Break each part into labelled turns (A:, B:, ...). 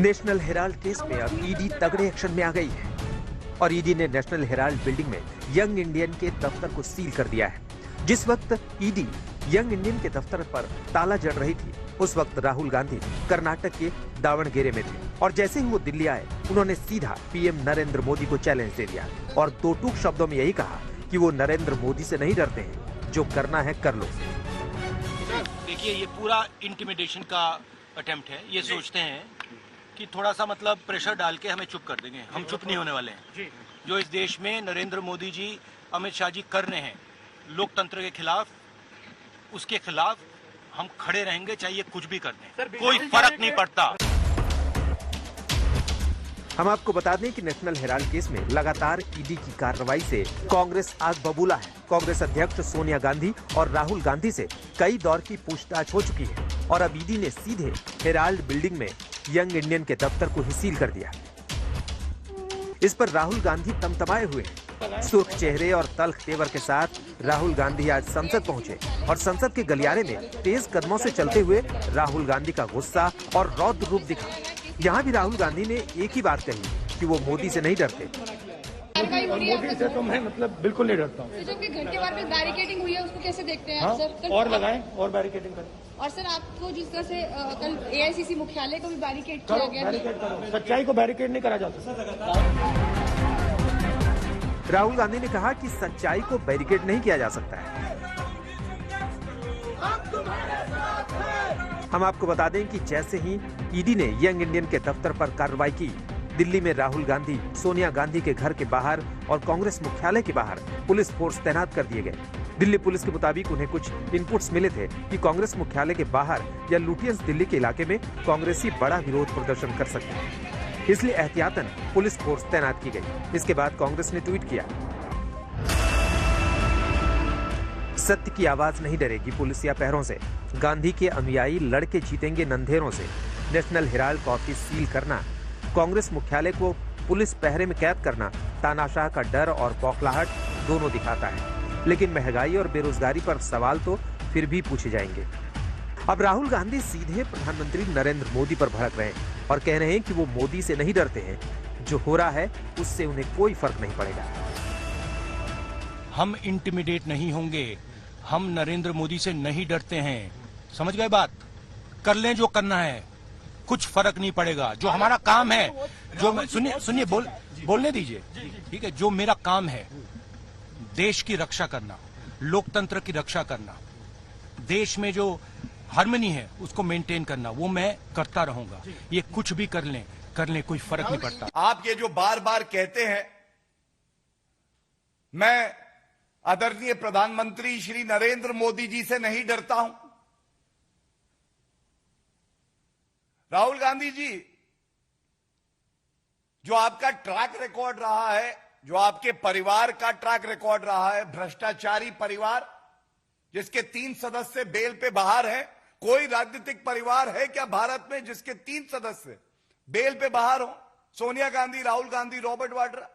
A: National Herald case में अब ED तगड़े एक्शन में आ गई है और ईडी ने नेशनल हेराल्ड बिल्डिंग में यंग इंडियन के दफ्तर को सील कर दिया है। जिस वक्त ईडी यंग इंडियन के दफ्तर पर ताला जड़ रही थी, उस वक्त राहुल गांधी कर्नाटक के दावणगेरे में थे और जैसे ही वो दिल्ली आए, उन्होंने सीधा पीएम नरेंद्र मोदी को चैलेंज दे दिया और दो टूक शब्दों में यही कहा कि वो नरेंद्र मोदी से नहीं डरते हैं, जो करना है कर लो।
B: देखिए, ये पूरा इंटिमिडेशन का अटेम्प्ट है। ये सोचते हैं कि थोड़ा सा मतलब प्रेशर डाल के हमें चुप कर देंगे। हम चुप नहीं होने वाले हैं। जो इस देश में नरेंद्र मोदी जी, अमित शाह जी कर रहे हैं लोकतंत्र के खिलाफ, उसके खिलाफ हम खड़े रहेंगे, चाहिए कुछ भी कर दें, कोई फर्क नहीं पड़ता।
A: हम आपको बता दें कि नेशनल हेराल्ड केस में लगातार ईडी की कार्रवाई से कांग्रेस आग बबूला है। कांग्रेस अध्यक्ष सोनिया गांधी और राहुल गांधी से कई दौर की पूछताछ हो चुकी है और अब ईडी ने सीधे हेराल्ड बिल्डिंग में यंग इंडियन के दफ्तर को ही सील कर दिया। इस पर राहुल गांधी तमतमाए हुए हैं। सुर्ख चेहरे और तल्ख तेवर के साथ राहुल गांधी आज संसद पहुंचे और संसद के गलियारे में तेज कदमों से चलते हुए राहुल गांधी का गुस्सा और रौद्र रूप दिखा। यहाँ भी राहुल गांधी ने एक ही बात कही कि वो मोदी से नहीं डरते।
C: मोदी से तो मैं मतलब बिल्कुल नहीं डरता हूँ।
D: तो जो कि घर के बाहर पे बैरिकेडिंग हुई है, उसको कैसे देखते हैं
C: हाँ?
D: सर?
C: और लगाएं और बैरिकेडिंग करें।
D: और सर, आपको जिस तरह से कल एआईसीसी मुख्यालय को भी बैरिकेड किया गया,
C: बैरिकेड करो। सच्चाई को बैरिकेड नहीं करा जाता।
A: राहुल गांधी ने कहा कि सच्चाई को बैरिकेड नहीं किया जा सकता है। हम आपको बता दें कि जैसे ही ईडी ने यंग इंडियन के दफ्तर पर कार्रवाई की, दिल्ली में राहुल गांधी, सोनिया गांधी के घर के बाहर और कांग्रेस मुख्यालय के बाहर पुलिस फोर्स तैनात कर दिए गए। दिल्ली पुलिस के मुताबिक उन्हें कुछ इनपुट्स मिले थे कि कांग्रेस मुख्यालय के बाहर या लुटियंस दिल्ली के इलाके में कांग्रेसी बड़ा विरोध प्रदर्शन कर सकते हैं, इसलिए एहतियातन पुलिस फोर्स तैनात की गई। इसके बाद कांग्रेस ने ट्वीट किया, सत्य की आवाज नहीं डरेगी पुलिस या पैरों से। गांधी के अनुयायी लड़के जीतेंगे नंधेरों से। नेशनल हेराल्ड का ऑफिस सील करना, कांग्रेस मुख्यालय को पुलिस पहरे में कैद करना तानाशाह का डर और बौखलाहट दोनों दिखाता है। लेकिन महंगाई और बेरोजगारी पर सवाल तो फिर भी पूछे जाएंगे। अब राहुल गांधी सीधे प्रधानमंत्री नरेंद्र मोदी पर भड़क रहे हैं और कह रहे हैं कि वो मोदी से नहीं डरते हैं, जो हो रहा है उससे उन्हें कोई फर्क नहीं पड़ेगा।
B: हम इंटिमिडेट नहीं होंगे, हम नरेंद्र मोदी से नहीं डरते हैं। समझ गए बात? कर लें जो करना है, कुछ फर्क नहीं पड़ेगा। जो हमारा काम है, जो सुनिए बोलने दीजिए, ठीक है? जो मेरा काम है देश की रक्षा करना, लोकतंत्र की रक्षा करना, देश में जो हार्मनी है उसको मेंटेन करना, वो मैं करता रहूंगा। ये कुछ भी कर लें, कोई फर्क नहीं पड़ता।
E: आप ये जो बार बार कहते हैं, मैं आदरणीय प्रधानमंत्री श्री नरेंद्र मोदी जी से नहीं डरता हूं। राहुल गांधी जी, जो आपका ट्रैक रिकॉर्ड रहा है, जो आपके परिवार का ट्रैक रिकॉर्ड रहा है, भ्रष्टाचारी परिवार जिसके 3 सदस्य बेल पे बाहर हैं। कोई राजनीतिक परिवार है क्या भारत में जिसके 3 सदस्य बेल पे बाहर हो? सोनिया गांधी, राहुल गांधी, रॉबर्ट वाड्रा।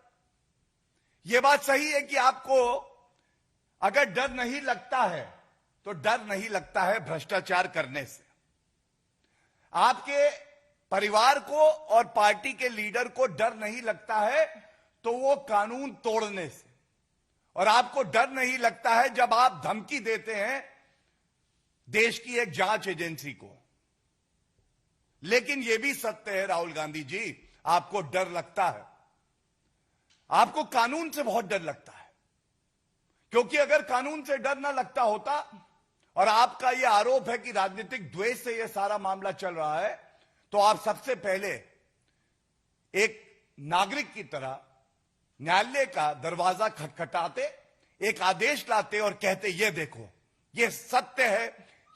E: यह बात सही है कि आपको अगर डर नहीं लगता है तो डर नहीं लगता है भ्रष्टाचार करने से। आपके परिवार को और पार्टी के लीडर को डर नहीं लगता है तो वो कानून तोड़ने से, और आपको डर नहीं लगता है जब आप धमकी देते हैं देश की एक जांच एजेंसी को। लेकिन यह भी सत्य है राहुल गांधी जी, आपको डर लगता है, आपको कानून से बहुत डर लगता है। क्योंकि अगर कानून से डर ना लगता होता, और आपका यह आरोप है कि राजनीतिक द्वेष से यह सारा मामला चल रहा है, तो आप सबसे पहले एक नागरिक की तरह न्यायालय का दरवाजा खटखटाते, एक आदेश लाते और कहते ये देखो, ये सत्य है,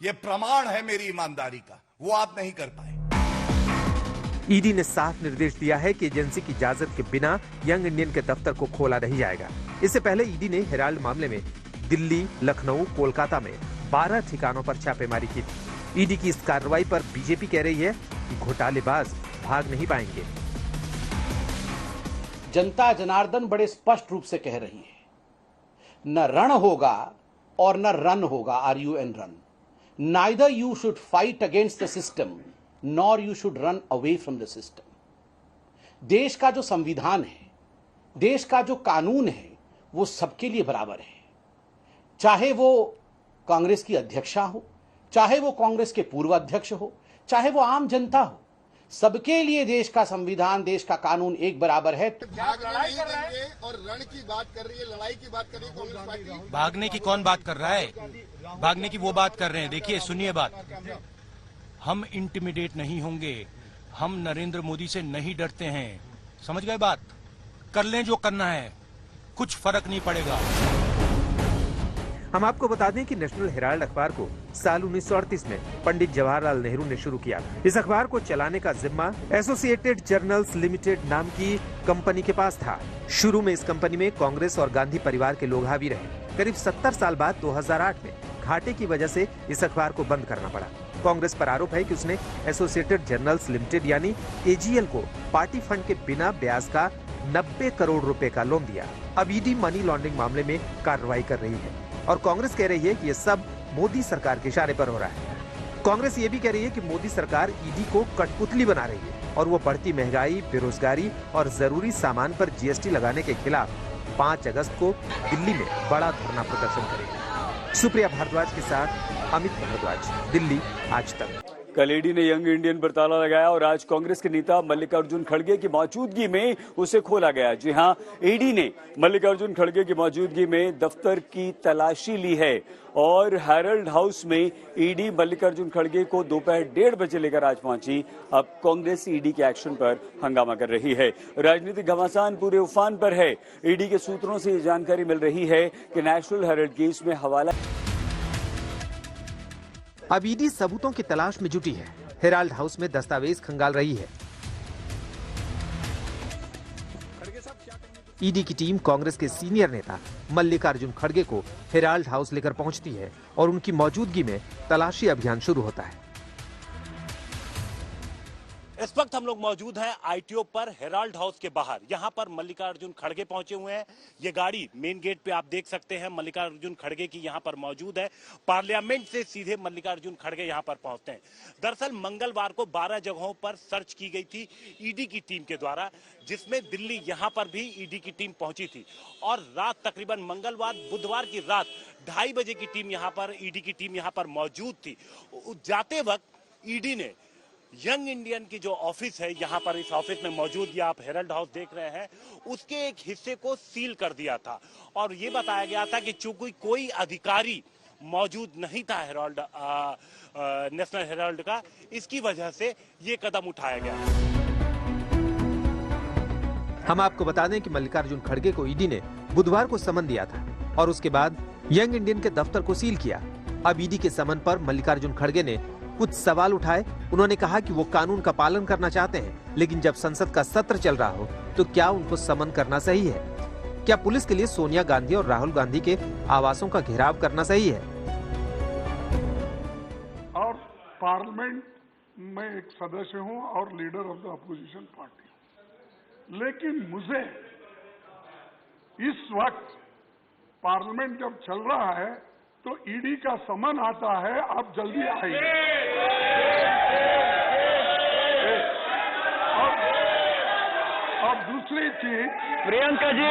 E: ये प्रमाण है मेरी ईमानदारी का। वो आप नहीं कर पाए।
A: ईडी ने साफ निर्देश दिया है कि एजेंसी की इजाजत के बिना यंग इंडियन के दफ्तर को खोला नहीं जाएगा। इससे पहले ईडी ने हेराल्ड मामले में दिल्ली, लखनऊ, कोलकाता में 12 ठिकानों पर छापेमारी की थी। ईडी की इस कार्रवाई पर बीजेपी कह रही है कि घोटालेबाज भाग नहीं पाएंगे।
F: जनता जनार्दन बड़े स्पष्ट रूप से कह रही है, न रण होगा और न रन होगा, RUN run. Neither you should fight against the system nor you should run away from the system. देश का जो संविधान है, देश का जो कानून है, वो सबके लिए बराबर है। चाहे वो कांग्रेस की अध्यक्षा हो, चाहे वो कांग्रेस के पूर्व अध्यक्ष हो, चाहे वो आम जनता हो, सबके लिए देश का संविधान, देश का कानून एक बराबर है।
G: लड़ाई कर रहे हैं और रण की बात कर रही है, लड़ाई की बात कर रही है कांग्रेस पार्टी।
B: भागने की कौन बात कर रहा है? भागने की वो बात कर रहे हैं। देखिए, सुनिए बात, हम इंटिमिडेट नहीं होंगे, हम नरेंद्र मोदी से नहीं डरते हैं। समझ गए बात? कर लें जो करना है, कुछ फर्क नहीं पड़ेगा।
A: हम आपको बता दें कि नेशनल हेराल्ड अखबार को साल 1938 में पंडित जवाहरलाल नेहरू ने शुरू किया। इस अखबार को चलाने का जिम्मा एसोसिएटेड जर्नल्स लिमिटेड नाम की कंपनी के पास था। शुरू में इस कंपनी में कांग्रेस और गांधी परिवार के लोग हावी रहे। करीब 70 साल बाद 2008 में घाटे की वजह से इस अखबार को बंद करना पड़ा। कांग्रेस पर आरोप है कि उसने एसोसिएटेड जर्नल्स लिमिटेड यानी एजीएल को पार्टी फंड के बिना ब्याज का 90 करोड़ रुपए का लोन दिया। अब ईडी मनी लॉन्ड्रिंग मामले में कार्रवाई कर रही है और कांग्रेस कह रही है कि ये सब मोदी सरकार के इशारे पर हो रहा है। कांग्रेस ये भी कह रही है कि मोदी सरकार ईडी को कठपुतली बना रही है और वो बढ़ती महंगाई, बेरोजगारी और जरूरी सामान पर जीएसटी लगाने के खिलाफ 5 अगस्त को दिल्ली में बड़ा धरना प्रदर्शन करेगी। सुप्रिया भारद्वाज के साथ अमित भारद्वाज, दिल्ली आज तक।
H: कल ईडी ने यंग इंडियन पर ताला लगाया और आज कांग्रेस के नेता मल्लिकार्जुन खड़गे की मौजूदगी में उसे खोला गया। जी हां, ईडी ने मल्लिकार्जुन खड़गे की मौजूदगी में दफ्तर की तलाशी ली है और हेराल्ड हाउस में ईडी मल्लिकार्जुन खड़गे को दोपहर 1:30 बजे लेकर आज पहुंची। अब कांग्रेस ईडी के एक्शन पर हंगामा कर रही है। राजनीतिक घमासान पूरे उफान पर है। ईडी के सूत्रों से ये जानकारी मिल रही है कि नेशनल हेराल्ड केस में हवाला
A: अब ईडी सबूतों की तलाश में जुटी है। हेराल्ड हाउस में दस्तावेज खंगाल रही है। ईडी की टीम कांग्रेस के सीनियर नेता मल्लिकार्जुन खड़गे को हेराल्ड हाउस लेकर पहुंचती है और उनकी मौजूदगी में तलाशी अभियान शुरू होता है।
I: इस वक्त हम लोग मौजूद हैं आईटीओ पर हेराल्ड हाउस के बाहर। यहां पर मल्लिकार्जुन खड़गे पहुंचे हुए हैं। ये गाड़ी मेन गेट पे आप देख सकते हैं मल्लिकार्जुन खड़गे की यहां पर मौजूद है। पार्लियामेंट से सीधे मल्लिकार्जुन खड़गे यहां पर पहुंचते हैं। दरअसल मंगलवार को 12 जगहों पर सर्च की गई थी ईडी की टीम के द्वारा, जिसमें दिल्ली यहां पर भी ईडी की टीम पहुंची थी और रात तकरीबन मंगलवार बुधवार की रात 2:30 बजे की टीम यहां पर ईडी की टीम यहां पर मौजूद थी। जाते वक्त ईडी ने यंग इंडियन की जो ऑफिस है यहां पर, इस ऑफिस में मौजूद, ये आप हेराल्ड हाउस देख रहे हैं, उसके एक हिस्से को सील कर दिया था और ये बताया गया था कि चूंकि कोई अधिकारी मौजूद नहीं था हेराल्ड नेशनल हेराल्ड का, इसकी वजह से ये कदम उठाया गया।
A: हम आपको बता दें कि मल्लिकार्जुन खड़गे को ईडी ने बुधवार को समन दिया था और उसके बाद यंग इंडियन के दफ्तर को सील किया। अब ईडी के समन पर मल्लिकार्जुन खड़गे ने कुछ सवाल उठाए। उन्होंने कहा कि वो कानून का पालन करना चाहते हैं, लेकिन जब संसद का सत्र चल रहा हो तो क्या उनको समन करना सही है? क्या पुलिस के लिए सोनिया गांधी और राहुल गांधी के आवासों का घेराव करना सही है?
J: और पार्लियामेंट में एक सदस्य हूं और leader of the opposition party, लेकिन मुझे इस वक्त पार्लियामेंट जब चल रहा है तो ईडी का समन आता है, आप जल्दी आइए। और दूसरी चीज,
C: Priyanka ji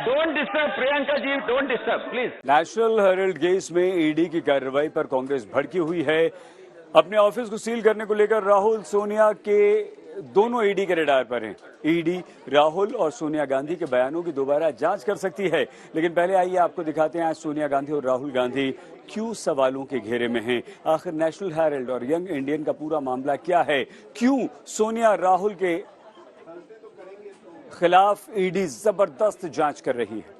C: don't disturb, Priyanka ji don't disturb please.
H: National Herald case में ईडी की कार्रवाई पर कांग्रेस भड़की हुई है। अपने ऑफिस को सील करने को लेकर राहुल सोनिया के दोनों ईडी के रडार पर हैं। ईडी राहुल और सोनिया गांधी के बयानों की दोबारा जांच कर सकती है, लेकिन पहले आइए आपको दिखाते हैं आज सोनिया गांधी और राहुल गांधी क्यों सवालों के घेरे में हैं। आखिर नेशनल हेराल्ड और यंग इंडियन का पूरा मामला क्या है? क्यों सोनिया राहुल के खिलाफ ईडी जबरदस्त जांच कर रही है?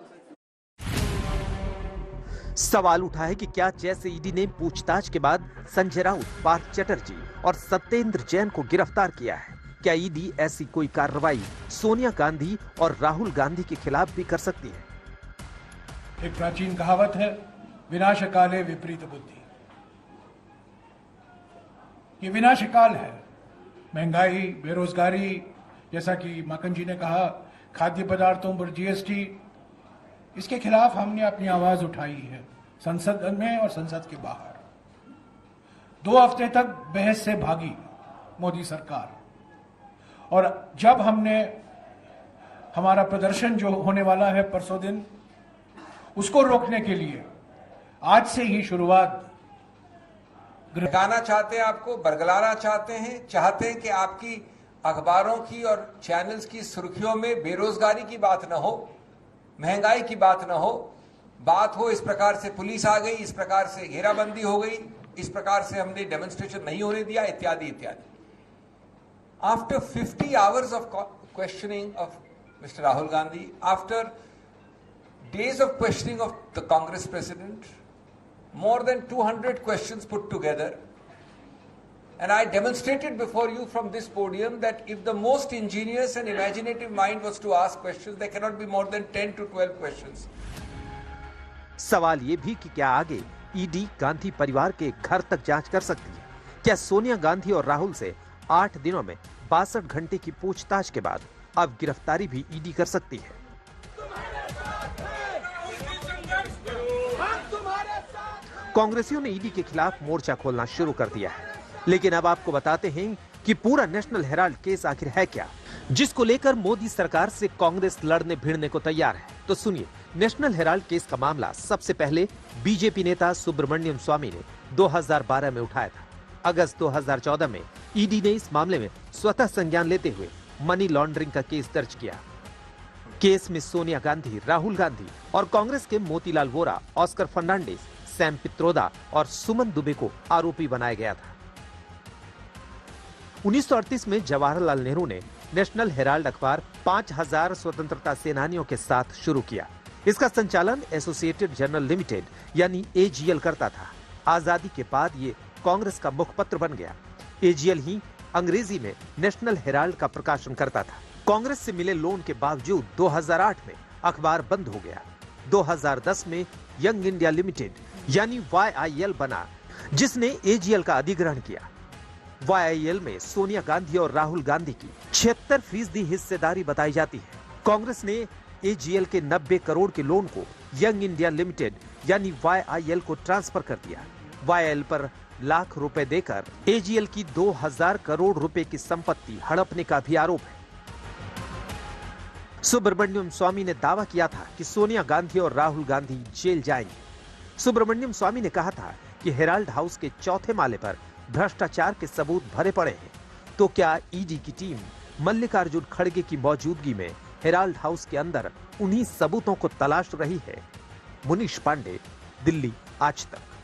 A: सवाल उठा है कि क्या जैसे ईडी ने पूछताछ के बाद संजय राउत, पार्थ चटर्जी और सत्येंद्र जैन को गिरफ्तार किया है, क्या ईडी ऐसी कोई कार्रवाई सोनिया गांधी और राहुल गांधी के खिलाफ भी कर सकती है?
B: एक प्राचीन कहावत है, विनाशकाले विपरीत बुद्धि। ये विनाशकाल है। महंगाई, बेरोजगारी, जैसा कि माकन जी ने कहा, खाद्य पदार्थों पर जीएसटी, इसके खिलाफ हमने अपनी आवाज उठाई है संसद में और संसद के बाहर। 2 हफ्ते तक बहस से भागी
K: मोदी सरकार। और जब हमने हमारा प्रदर्शन जो होने वाला है परसों दिन, उसको रोकने के लिए आज से ही शुरुआत
L: भगाना चाहते हैं, आपको बरगलाना चाहते हैं कि आपकी अखबारों की और चैनल्स की सुर्खियों में बेरोजगारी की बात न हो, महंगाई की बात न हो, बात हो इस प्रकार से पुलिस आ गई, इस प्रकार से घेराबंदी हो गई, इस प्रकार से हमने डेमोन्स्ट्रेशन नहीं होने दिया, इत्यादि इत्यादि। After 50 hours of questioning of Mr. Rahul Gandhi, after days of questioning of the Congress president, more than 200 questions put together, and I demonstrated before you from this podium that if the most ingenious and imaginative mind was to ask questions, there cannot be more than 10 to 12 questions.
A: सवाल ये भी कि क्या आगे ED Gandhi परिवार के घर तक जांच कर सकती है? क्या सोनिया गांधी और राहुल से 8 दिनों में 62 घंटे की पूछताछ के बाद अब गिरफ्तारी भी ईडी कर सकती है? कांग्रेसियों ने ईडी के खिलाफ मोर्चा खोलना शुरू कर दिया है, लेकिन अब आपको बताते हैं कि पूरा नेशनल हेराल्ड केस आखिर है क्या, जिसको लेकर मोदी सरकार से कांग्रेस लड़ने भिड़ने को तैयार है। तो सुनिए, नेशनल हेराल्ड केस का मामला सबसे पहले बीजेपी नेता सुब्रमण्यम स्वामी ने 2012 में उठाया था। अगस्त 2014 में ईडी ने इस मामले में स्वतः संज्ञान लेते हुए मनी लॉन्ड्रिंग का केस दर्ज किया। केस में सोनिया गांधी, राहुल गांधी और कांग्रेस के मोतीलाल वोरा, ऑस्कर फर्नांडिस, सैम पित्रोदा और सुमन दुबे को आरोपी बनाया गया था। 1938 में जवाहरलाल नेहरू ने नेशनल हेराल्ड अखबार 5000 स्वतंत्रता सेनानियों के साथ शुरू किया। इसका संचालन एसोसिएटेड जर्नल लिमिटेड यानी एजीएल करता था। आजादी के बाद ये कांग्रेस का मुखपत्र बन गया। एजीएल ही अंग्रेजी में नेशनल हेराल्ड का प्रकाशन करता था। कांग्रेस से मिले लोन के बावजूद 2008 में अखबार बंद हो गया। 2010 में यंग इंडिया लिमिटेड यानी YIL बना, जिसने एजीएल का अधिग्रहण किया। YIL में सोनिया गांधी और राहुल गांधी की 76% हिस्सेदारी बताई जाती है। कांग्रेस ने एजीएल के 90 करोड़ के लोन को यंग इंडिया लिमिटेड यानी YIL को ट्रांसफर कर दिया। YIL पर लाख रुपए देकर एजीएल की 2000 करोड़ रुपए की संपत्ति हड़पने का भी आरोप है। सुब्रमण्यम स्वामी ने दावा किया था कि सोनिया गांधी और राहुल गांधी जेल जाएंगे। सुब्रमण्यम स्वामी ने कहा था कि हेराल्ड हाउस के 4थे माले पर भ्रष्टाचार के सबूत भरे पड़े हैं। तो क्या ईडी की टीम मल्लिकार्जुन खड़गे की मौजूदगी में हेराल्ड हाउस के अंदर उन्हीं सबूतों को तलाश रही है? मुनीश पांडे, दिल्ली, आज तक।